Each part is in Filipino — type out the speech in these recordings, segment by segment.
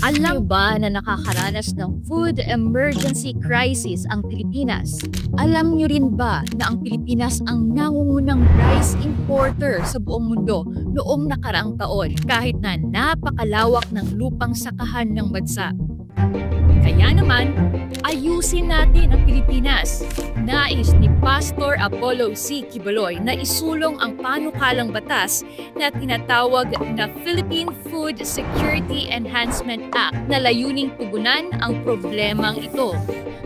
Alam ba na nakakaranas ng food emergency crisis ang Pilipinas? Alam niyo rin ba na ang Pilipinas ang nangungunang rice importer sa buong mundo noong nakaraang taon kahit na napakalawak ng lupang sakahan ng bansa? Kaya naman, ayusin natin ang Pilipinas. Nais ni Pastor Apollo C. Quiboloy na isulong ang panukalang batas na tinatawag na Philippine Food Security Enhancement Act na layuning tugunan ang problemang ito.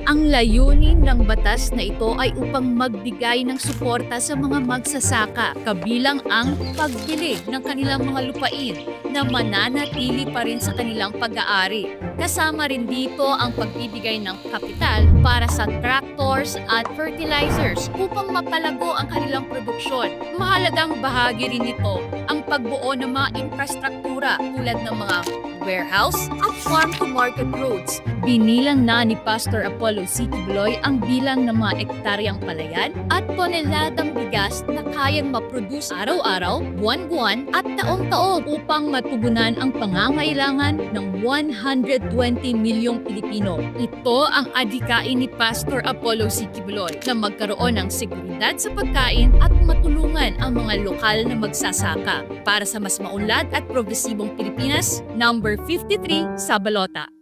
Ang layunin ng batas na ito ay upang magbigay ng suporta sa mga magsasaka, kabilang ang pagbili ng kanilang mga lupain na mananatili pa rin sa kanilang pag-aari. Kasama rin dito ang pagbibigay ng kapital para sa tractors at fertilizers upang mapalago ang kanilang produksyon. Mahalagang bahagi rin nito ang pagbuo ng mga infrastruktura tulad ng mga warehouse at farm-to-market roads. Binilang na ni Pastor Apollo C. Quiboloy ang bilang ng mga ektaryang palayan at toneladang bigas na kayang maproduce araw-araw, buwan-buwan at taon-taon upang matugunan ang pangangailangan ng 120 milyong Pilipino. Ito ang adhikain ni Pastor Apollo C. Quiboloy na magkaroon ng seguridad sa pagkain at matulungan ang mga lokal na magsasaka. Para sa mas maunlad at progresibong Pilipinas, number 53 sa balota.